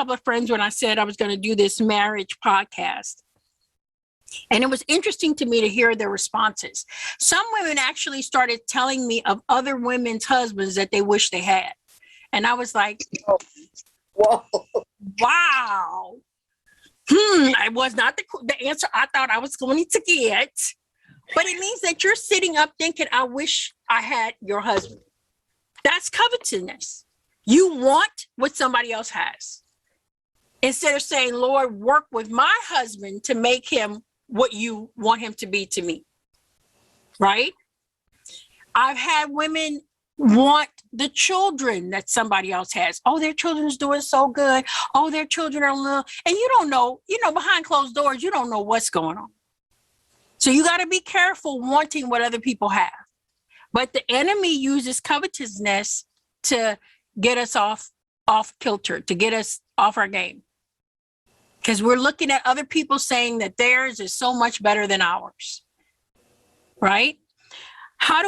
couple of friends when I said I was going to do this marriage podcast. And it was interesting to me to hear their responses. Some women actually started telling me of other women's husbands that they wish they had. And I was like, Whoa. wow. It was not the answer I thought I was going to get. But it means that you're sitting up thinking, I wish I had your husband. That's covetousness. You want what somebody else has. Instead of saying, Lord, work with my husband to make him what you want him to be to me. Right? I've had women want the children that somebody else has. Oh, their children's doing so good. Oh, their children are little. And you don't know, behind closed doors, you don't know what's going on. So you got to be careful wanting what other people have. But the enemy uses covetousness to get us off kilter, to get us off our game. Because we're looking at other people saying that theirs is so much better than ours. Right? How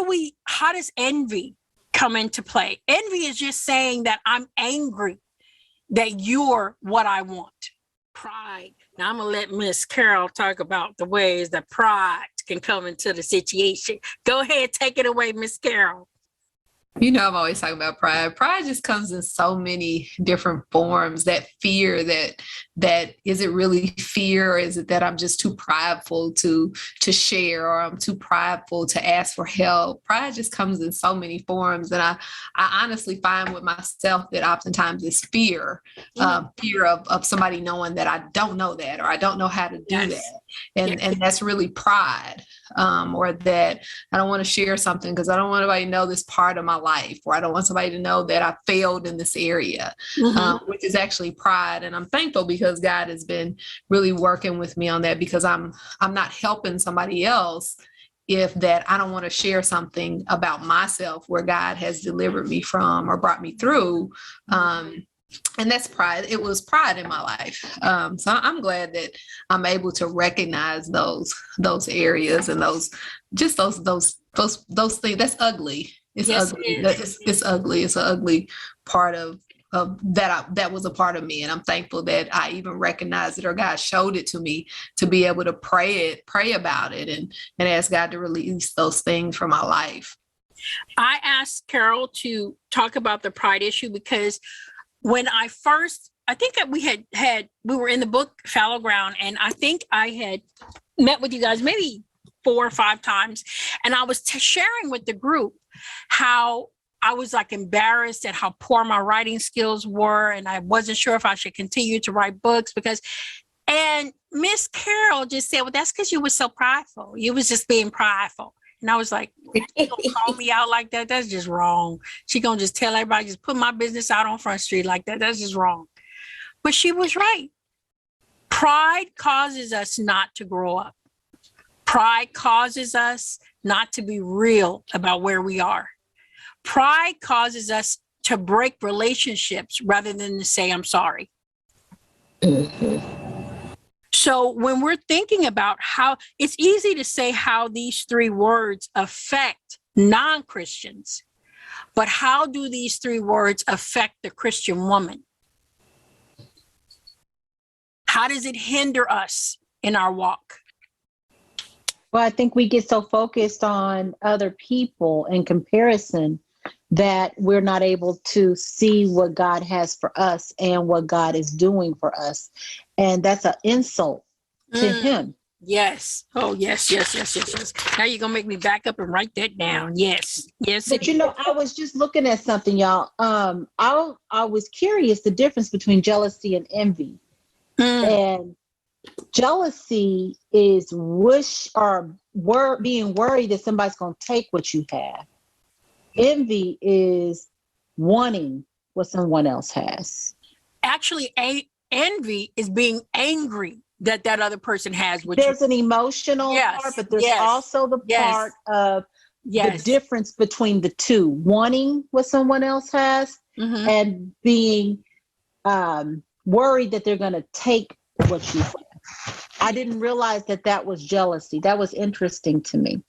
does envy come into play? Envy is just saying that I'm angry that you're what I want. Pride. Now I'm going to let Miss Carol talk about the ways that pride can come into the situation. Go ahead, take it away, Miss Carol. I'm always talking about pride. Pride just comes in so many different forms. That fear, that is it really fear, or is it that I'm just too prideful to share, or I'm too prideful to ask for help? Pride just comes in so many forms. And I honestly find with myself that oftentimes it's fear, fear of somebody knowing that I don't know that, or I don't know how to do that. And that's really pride, or that I don't want to share something because I don't want anybody to know this part of my life, or I don't want somebody to know that I failed in this area, which is actually pride. And I'm thankful because God has been really working with me on that, because I'm not helping somebody else if that I don't want to share something about myself where God has delivered me from or brought me through. And that's pride. It was pride in my life. So I'm glad that I'm able to recognize those areas and those things. That's ugly. It's ugly. It's ugly. It's an ugly part of that was a part of me. And I'm thankful that I even recognized it, or God showed it to me, to be able to pray about it and ask God to release those things from my life. I asked Carol to talk about the pride issue because when I think that we were in the book Fallow Ground, and I think I had met with you guys maybe 4 or 5 times. And I was sharing with the group how I was like embarrassed at how poor my writing skills were. And I wasn't sure if I should continue to write books and Miss Carol just said, well, that's because you were so prideful. You was just being prideful. And I was like, she gonna call me out like that? That's just wrong. She gonna just tell everybody, just put my business out on Front Street like that. That's just wrong. But she was right. Pride causes us not to grow up. Pride causes us not to be real about where we are. Pride causes us to break relationships rather than to say, I'm sorry. So when we're thinking about how, it's easy to say how these 3 words affect non-Christians, but how do these 3 words affect the Christian woman? How does it hinder us in our walk? Well, I think we get so focused on other people in comparison that we're not able to see what God has for us and what God is doing for us. And that's an insult to him. Yes. Oh, yes. Now you're going to make me back up and write that down. Yes. But I was just looking at something, y'all. I was curious the difference between jealousy and envy. And jealousy is being worried that somebody's going to take what you have. Envy is wanting what someone else has. Actually, envy is being angry that other person has what there's an emotional part, but there's also the part of the difference between the two, wanting what someone else has and being worried that they're going to take what you have. I didn't realize that was jealousy. That was interesting to me.